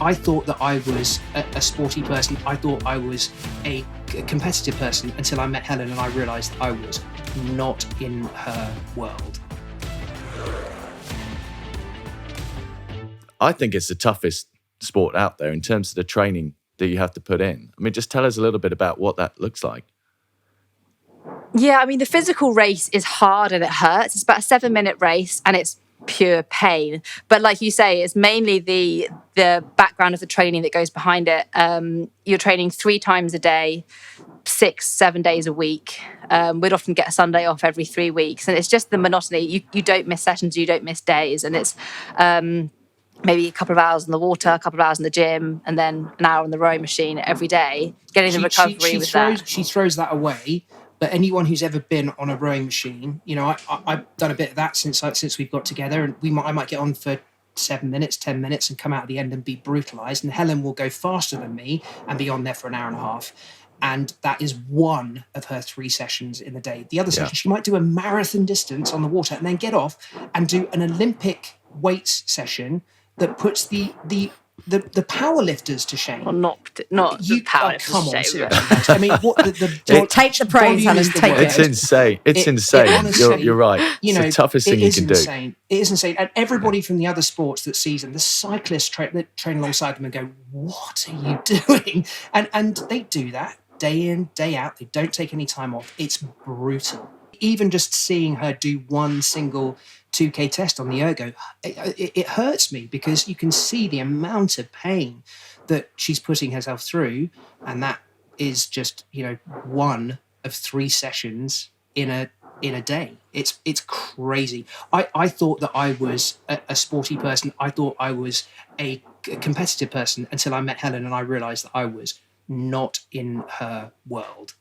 I thought that I was a sporty person. I thought I was a competitive person until I met Helen and I realised I was not in her world. I think it's the toughest sport out there in terms of the training that you have to put in. I mean, just tell us a little bit about what that looks like. Yeah, I mean, the physical race is hard and it hurts. It's about a 7-minute race and it's pure pain. But like you say, it's mainly the background of the training that goes behind it. You're training 3 times a day, 6-7 days a week. We'd often get a Sunday off every 3 weeks. And it's just the monotony. You don't miss sessions, you don't miss days. And it's maybe a couple of hours in the water, a couple of hours in the gym, and then an hour on the rowing machine every day, getting the recovery with that. She throws that away. But anyone who's ever been on a rowing machine, you know, I've done a bit of that since we've got together, and I might get on for 7 minutes, 10 minutes, and come out at the end and be brutalised. And Helen will go faster than me and be on there for an hour and a half. And that is one of her 3 sessions in the day. The other session, she might do a marathon distance on the water and then get off and do an Olympic weights session that puts the power lifters to shame. Well, not the power lifters come to on, shame. seriously. I mean, what take the praise, Helen. Take it. It's insane. It's insane. Honestly, you're right. It's the toughest thing you can do. It is insane. And everybody from the other sports that sees them, the cyclists that train alongside them and go, "What are you doing?" And they do that day in, day out. They don't take any time off. It's brutal. Even just seeing her do one single 2K test on the ergo, it hurts me because you can see the amount of pain that she's putting herself through, and that is just, you know, one of 3 sessions in a day. It's crazy. I thought that I was a sporty person. I thought I was a competitive person until I met Helen and I realised that I was not in her world.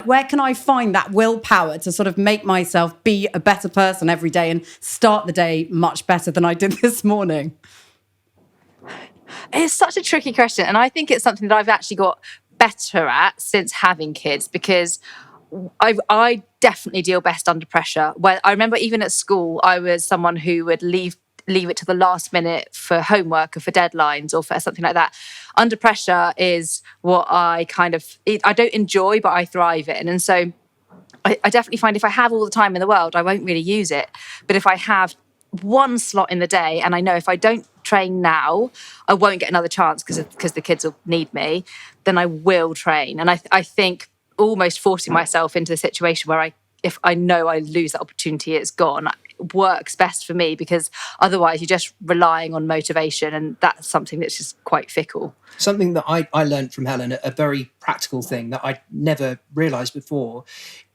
Where can I find that willpower to sort of make myself be a better person every day and start the day much better than I did this morning? It's such a tricky question. And I think it's something that I've actually got better at since having kids, because I definitely deal best under pressure. Well, I remember even at school, I was someone who would leave it to the last minute for homework or for deadlines or for something like that. Under pressure is what I don't enjoy, but I thrive in. And so I definitely find if I have all the time in the world, I won't really use it. But if I have one slot in the day and I know if I don't train now, I won't get another chance because the kids will need me, then I will train. And I think almost forcing myself into the situation where if I know I lose that opportunity, it's gone, works best for me, because otherwise you're just relying on motivation, and that's something that's just quite fickle. Something that I learned from Helen, a very practical thing that I'd never realised before,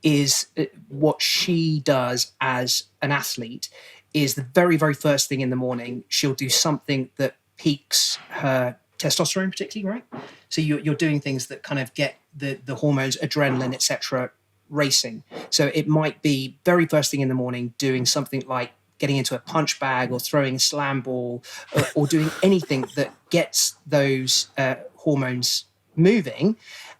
is what she does as an athlete is the very, very first thing in the morning, she'll do something that piques her testosterone particularly, right? So you're doing things that kind of get the hormones, adrenaline, etc., racing. So it might be very first thing in the morning doing something like getting into a punch bag or throwing a slam ball or doing anything that gets those hormones moving.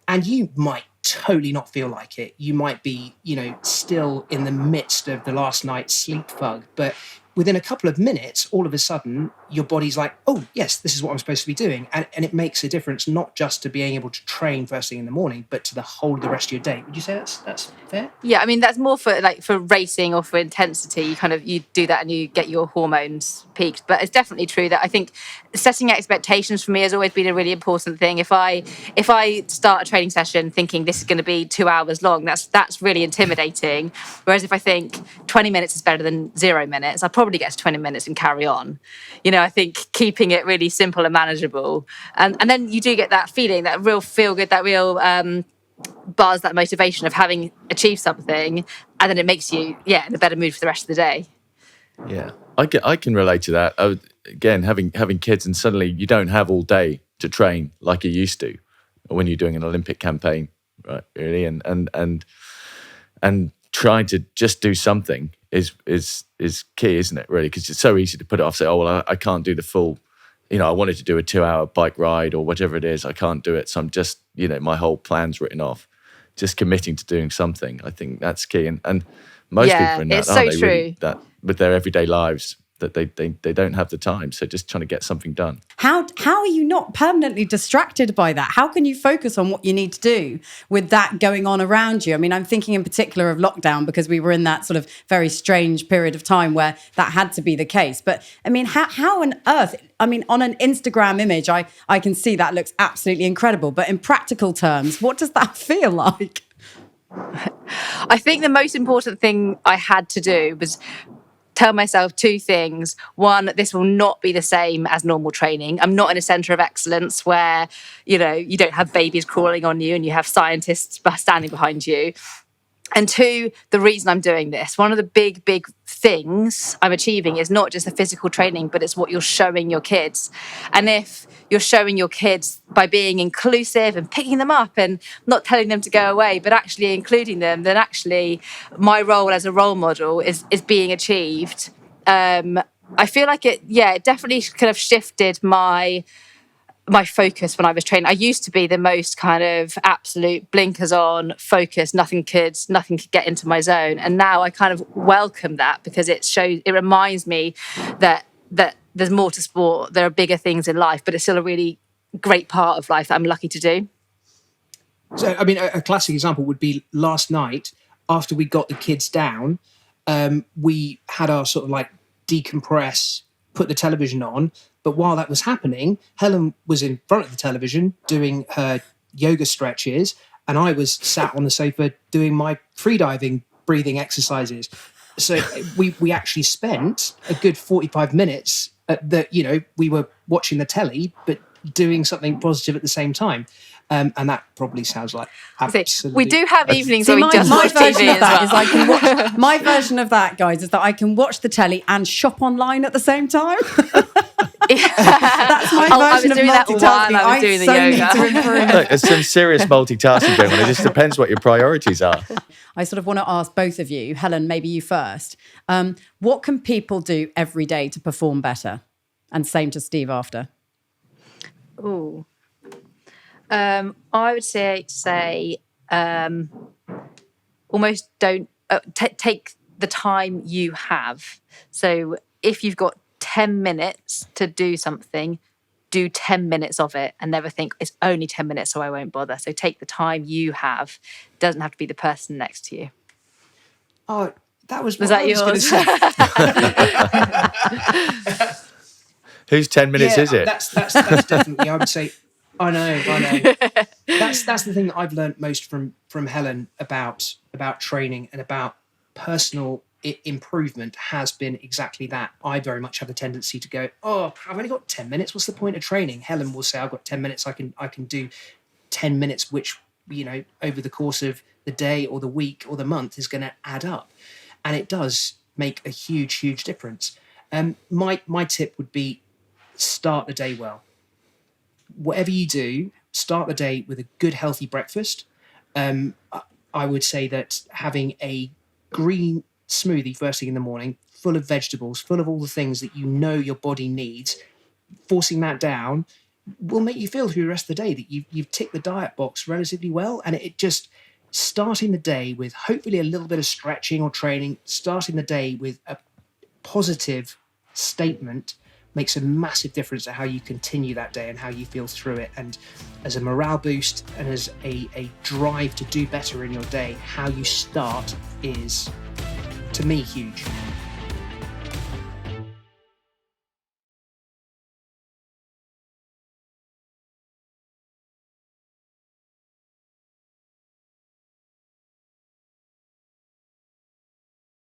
And you might totally not feel like it. You might be, you know, still in the midst of the last night's sleep fug, but within a couple of minutes, all of a sudden, your body's like, oh, yes, this is what I'm supposed to be doing. And it makes a difference, not just to being able to train first thing in the morning, but to the whole of the rest of your day. Would you say that's fair? Yeah, I mean, that's more for racing or for intensity. You do that and you get your hormones peaked. But it's definitely true that I think setting expectations for me has always been a really important thing. If I start a training session thinking this is going to be 2 hours long, that's really intimidating. Whereas if I think 20 minutes is better than 0 minutes, I'll probably get to 20 minutes and carry on. You know, I think keeping it really simple and manageable. And then you do get that feeling, that real feel good, that real buzz, that motivation of having achieved something. And then it makes you, in a better mood for the rest of the day. Yeah, I can relate to that. Again, having kids, and suddenly you don't have all day to train like you used to when you're doing an Olympic campaign, right? Really, and trying to just do something is key, isn't it? Really, because it's so easy to put it off. Say, oh well, I can't do the full. You know, I wanted to do a 2-hour bike ride or whatever it is. I can't do it, so I'm just, you know, my whole plan's written off. Just committing to doing something, I think that's key. And most people are in that, it's aren't so they? true. Really, that with their everyday lives, that they don't have the time. So just trying to get something done. How are you not permanently distracted by that? How can you focus on what you need to do with that going on around you? I mean, I'm thinking in particular of lockdown, because we were in that sort of very strange period of time where that had to be the case. But I mean, how on earth, I mean, on an Instagram image, I can see that looks absolutely incredible. But in practical terms, what does that feel like? I think the most important thing I had to do was tell myself two things. One, this will not be the same as normal training. I'm not in a centre of excellence where, you don't have babies crawling on you and you have scientists standing behind you. And two, the reason I'm doing this, one of the big things I'm achieving is not just the physical training, but it's what you're showing your kids. And if you're showing your kids by being inclusive and picking them up and not telling them to go away, but actually including them, then actually my role as a role model is being achieved. I feel like it definitely kind of shifted my focus when I was training. I used to be the most kind of absolute blinkers on focus, nothing could get into my zone. And now I kind of welcome that, because it reminds me that there's more to sport, there are bigger things in life, but it's still a really great part of life that I'm lucky to do. So, I mean, a classic example would be last night after we got the kids down, we had our sort of like decompress, put the television on. But while that was happening, Helen was in front of the television doing her yoga stretches, and I was sat on the sofa doing my freediving breathing exercises. So we actually spent a good 45 minutes we were watching the telly, but doing something positive at the same time. And that probably sounds like absolutely... We do have evenings where we just watch TV as well. My version of that, guys, is that I can watch the telly and shop online at the same time. That's my version of multitasking. I was doing the yoga. Look, there's some serious multitasking going on. It just depends what your priorities are. I sort of want to ask both of you, Helen, maybe you first. What can people do every day to perform better? And same to Steve after. Ooh. I would say almost don't take the time you have. So if you've got 10 minutes to do something, do 10 minutes of it and never think it's only 10 minutes, so I won't bother. So take the time you have. It doesn't have to be the person next to you. Oh, that was that yours? Whose 10 minutes is it? That's definitely, I would say, I know. That's the thing that I've learned most from Helen about training and about personal improvement has been exactly that. I very much have the tendency to go, oh, I've only got 10 minutes. What's the point of training? Helen will say, I've got 10 minutes. I can do 10 minutes, which, over the course of the day or the week or the month is going to add up. And it does make a huge, huge difference. My tip would be start the day well. Whatever you do, start the day with a good, healthy breakfast. I would say that having a green smoothie first thing in the morning, full of vegetables, full of all the things that your body needs, forcing that down will make you feel through the rest of the day that you've ticked the diet box relatively well. And it just starting the day with hopefully a little bit of stretching or training, starting the day with a positive statement makes a massive difference to how you continue that day and how you feel through it. And as a morale boost and as a drive to do better in your day, how you start is, to me, huge.